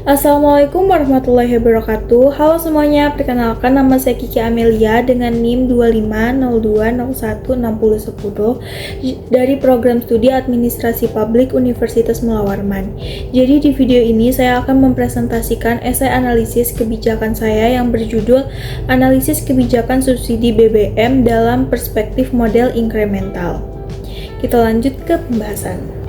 Assalamualaikum warahmatullahi wabarakatuh. Halo semuanya, perkenalkan nama saya Kiki Amelia dengan NIM 2502016010 dari program studi Administrasi Publik Universitas Mula Warman. Jadi di video ini saya akan mempresentasikan esai analisis kebijakan saya yang berjudul Analisis Kebijakan Subsidi BBM dalam Perspektif Model Inkremental. Kita lanjut ke pembahasan.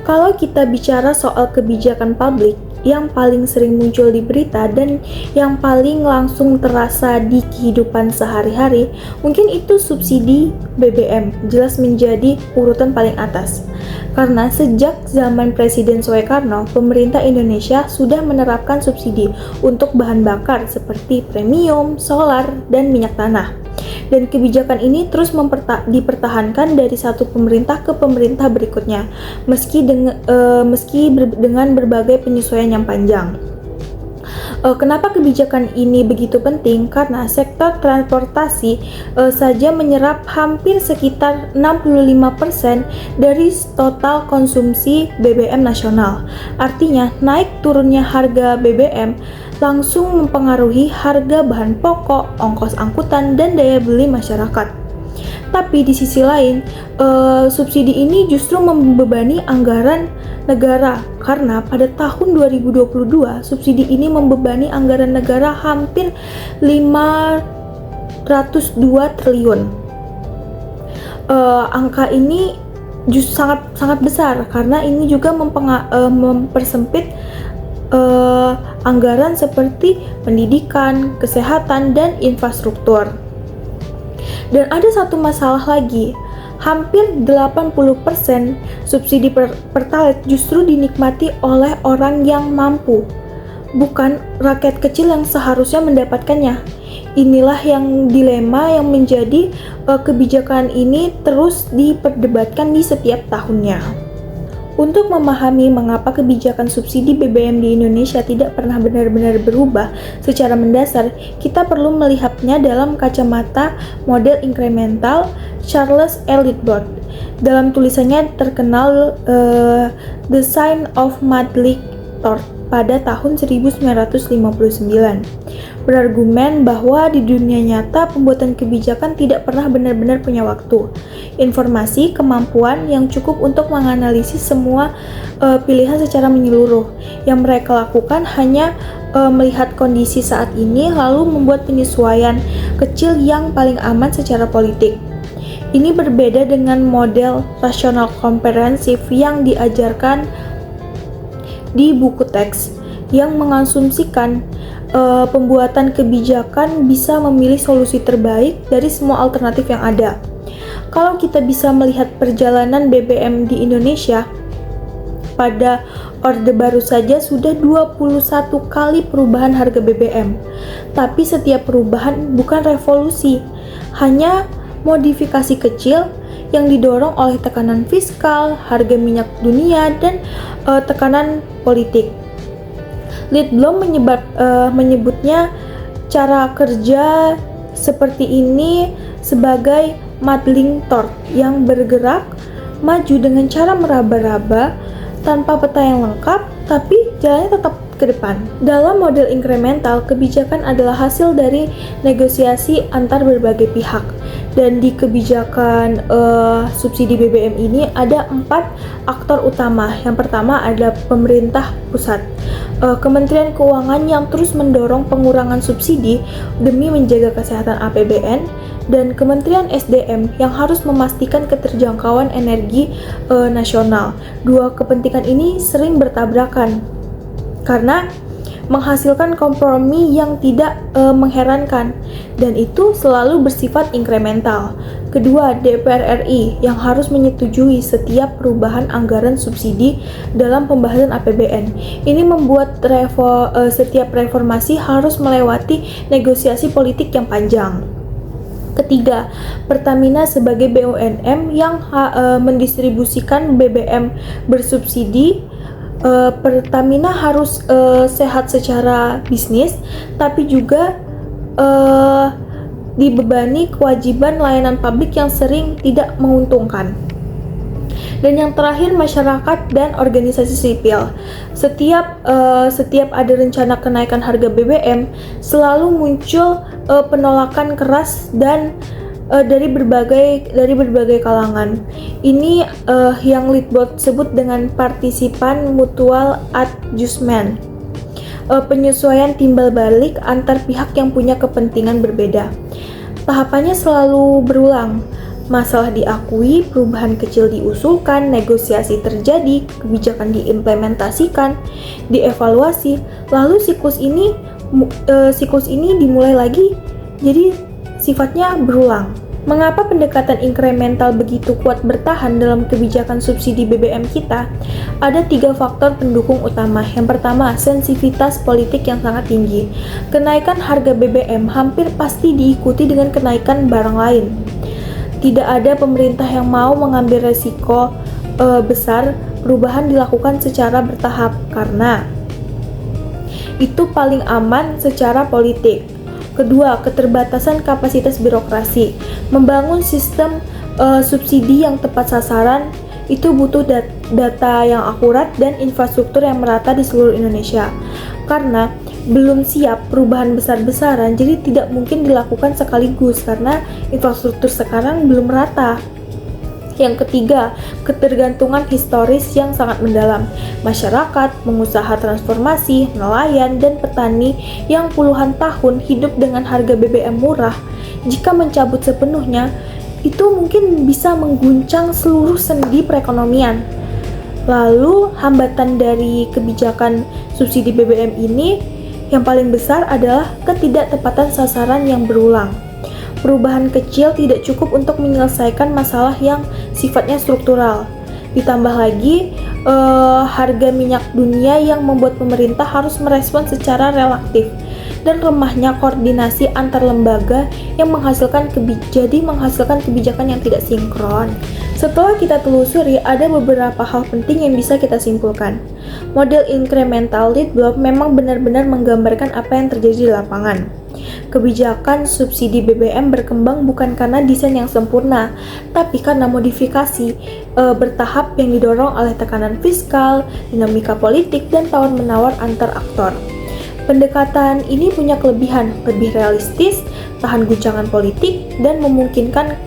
Kalau kita bicara soal kebijakan publik, yang paling sering muncul di berita dan yang paling langsung terasa di kehidupan sehari-hari, mungkin itu subsidi BBM, jelas menjadi urutan paling atas. Karena sejak zaman Presiden Soekarno, pemerintah Indonesia sudah menerapkan subsidi untuk bahan bakar seperti premium, solar, dan minyak tanah. Dan kebijakan ini terus dipertahankan dari satu pemerintah ke pemerintah berikutnya, meski dengan berbagai penyesuaian yang panjang. Kenapa kebijakan ini begitu penting? Karena sektor transportasi saja menyerap hampir sekitar 65% dari total konsumsi BBM nasional. Artinya, naik turunnya harga BBM langsung mempengaruhi harga bahan pokok, ongkos angkutan, dan daya beli masyarakat. Tapi di sisi lain, subsidi ini justru membebani anggaran negara karena pada tahun 2022 subsidi ini membebani anggaran negara hampir 502 triliun. Angka ini justru sangat besar karena ini juga mempersempit anggaran seperti pendidikan, kesehatan, dan infrastruktur. Dan ada satu masalah lagi, hampir 80% subsidi Pertalite justru dinikmati oleh orang yang mampu, bukan rakyat kecil yang seharusnya mendapatkannya. Inilah yang dilema yang menjadi kebijakan ini terus diperdebatkan di setiap tahunnya. Untuk memahami mengapa kebijakan subsidi BBM di Indonesia tidak pernah benar-benar berubah secara mendasar, kita perlu melihatnya dalam kacamata model inkremental Charles Eliot dalam tulisannya terkenal The Sign of Madlik Thorpe pada tahun 1959. Berargumen bahwa di dunia nyata pembuatan kebijakan tidak pernah benar-benar punya waktu, informasi, kemampuan yang cukup untuk menganalisis semua pilihan secara menyeluruh. Yang mereka lakukan hanya melihat kondisi saat ini lalu membuat penyesuaian kecil yang paling aman secara politik. Ini berbeda dengan model rasional komprehensif yang diajarkan di buku teks yang mengasumsikan pembuatan kebijakan bisa memilih solusi terbaik dari semua alternatif yang ada. Kalau kita bisa melihat perjalanan BBM di Indonesia, pada Orde Baru saja sudah 21 kali perubahan harga BBM. Tapi setiap perubahan bukan revolusi, hanya modifikasi kecil yang didorong oleh tekanan fiskal, harga minyak dunia, dan tekanan politik. Lidblom menyebutnya cara kerja seperti ini sebagai muddling Thorpe yang bergerak maju dengan cara meraba-raba tanpa peta yang lengkap, tapi jalannya tetap ke depan. Dalam model inkremental, kebijakan adalah hasil dari negosiasi antar berbagai pihak. Dan di kebijakan subsidi BBM ini ada 4 aktor utama. Yang pertama adalah pemerintah pusat, Kementerian Keuangan yang terus mendorong pengurangan subsidi demi menjaga kesehatan APBN, dan Kementerian SDM yang harus memastikan keterjangkauan energi nasional. Dua kepentingan ini sering bertabrakan karena menghasilkan kompromi yang tidak mengherankan, dan itu selalu bersifat inkremental. Kedua, DPR RI yang harus menyetujui setiap perubahan anggaran subsidi dalam pembahasan APBN. Ini membuat setiap reformasi harus melewati negosiasi politik yang panjang. Ketiga, Pertamina sebagai BUMN yang mendistribusikan BBM bersubsidi. Pertamina harus sehat secara bisnis, tapi juga dibebani kewajiban layanan publik yang sering tidak menguntungkan. Dan yang terakhir, masyarakat dan organisasi sipil. Setiap ada rencana kenaikan harga BBM, selalu muncul penolakan keras dan dari berbagai kalangan. Ini yang Litbol sebut dengan partisipan mutual adjustment, penyesuaian timbal balik antar pihak yang punya kepentingan berbeda. Tahapannya selalu berulang. Masalah diakui, perubahan kecil diusulkan, negosiasi terjadi, kebijakan diimplementasikan, dievaluasi, lalu siklus ini dimulai lagi. Jadi sifatnya berulang. Mengapa pendekatan inkremental begitu kuat bertahan dalam kebijakan subsidi BBM kita? Ada 3 faktor pendukung utama. Yang pertama, sensitivitas politik yang sangat tinggi. Kenaikan harga BBM hampir pasti diikuti dengan kenaikan barang lain. Tidak ada pemerintah yang mau mengambil resiko besar. Perubahan dilakukan secara bertahap karena itu paling aman secara politik. Kedua, keterbatasan kapasitas birokrasi. Membangun sistem subsidi yang tepat sasaran itu butuh data yang akurat dan infrastruktur yang merata di seluruh Indonesia. Karena belum siap perubahan besar-besaran, jadi tidak mungkin dilakukan sekaligus karena infrastruktur sekarang belum merata. Yang ketiga, ketergantungan historis yang sangat mendalam. Masyarakat, pengusaha transformasi, nelayan, dan petani yang puluhan tahun hidup dengan harga BBM murah, jika mencabut sepenuhnya, itu mungkin bisa mengguncang seluruh sendi perekonomian. Lalu, hambatan dari kebijakan subsidi BBM ini yang paling besar adalah ketidaktepatan sasaran yang berulang. Perubahan kecil tidak cukup untuk menyelesaikan masalah yang sifatnya struktural. Ditambah lagi harga minyak dunia yang membuat pemerintah harus merespons secara relatif, dan lemahnya koordinasi antar lembaga yang menghasilkan kebijakan yang tidak sinkron. Setelah kita telusuri, ada beberapa hal penting yang bisa kita simpulkan. Model incremental Litbol memang benar-benar menggambarkan apa yang terjadi di lapangan. Kebijakan subsidi BBM berkembang bukan karena desain yang sempurna, tapi karena modifikasi bertahap yang didorong oleh tekanan fiskal, dinamika politik, dan tawar-menawar antar aktor. Pendekatan ini punya kelebihan, lebih realistis, tahan guncangan politik, dan memungkinkan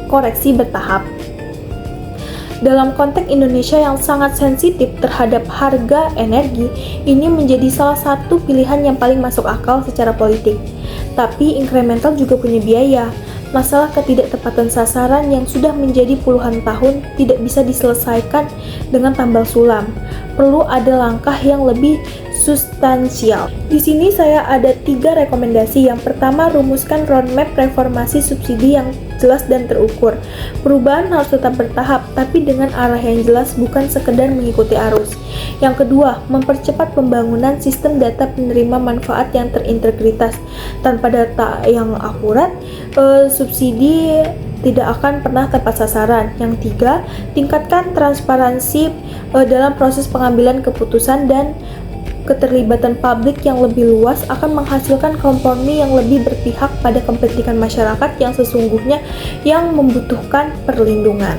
koreksi bertahap. Dalam konteks Indonesia yang sangat sensitif terhadap harga energi, ini menjadi salah satu pilihan yang paling masuk akal secara politik. Tapi incremental juga punya biaya. Masalah ketidaktepatan sasaran yang sudah menjadi puluhan tahun tidak bisa diselesaikan dengan tambal sulam. Perlu ada langkah yang lebih substansial. Di sini saya ada 3 rekomendasi. Yang pertama, rumuskan roadmap reformasi subsidi yang jelas dan terukur. Perubahan harus tetap bertahap, tapi dengan arah yang jelas, bukan sekedar mengikuti arus. Yang kedua, mempercepat pembangunan sistem data penerima manfaat yang terintegritas. Tanpa data yang akurat, subsidi tidak akan pernah tepat sasaran. Yang tiga, tingkatkan transparansi dalam proses pengambilan keputusan, dan keterlibatan publik yang lebih luas akan menghasilkan kompromi yang lebih berpihak pada kepentingan masyarakat yang sesungguhnya yang membutuhkan perlindungan.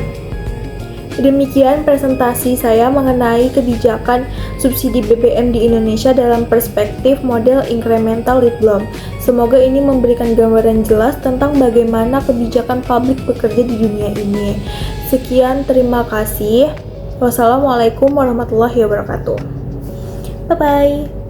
Demikian presentasi saya mengenai kebijakan subsidi BBM di Indonesia dalam perspektif model incremental Litbol. Semoga ini memberikan gambaran jelas tentang bagaimana kebijakan publik bekerja di dunia ini. Sekian, terima kasih. Wassalamualaikum warahmatullahi wabarakatuh. Bye-bye.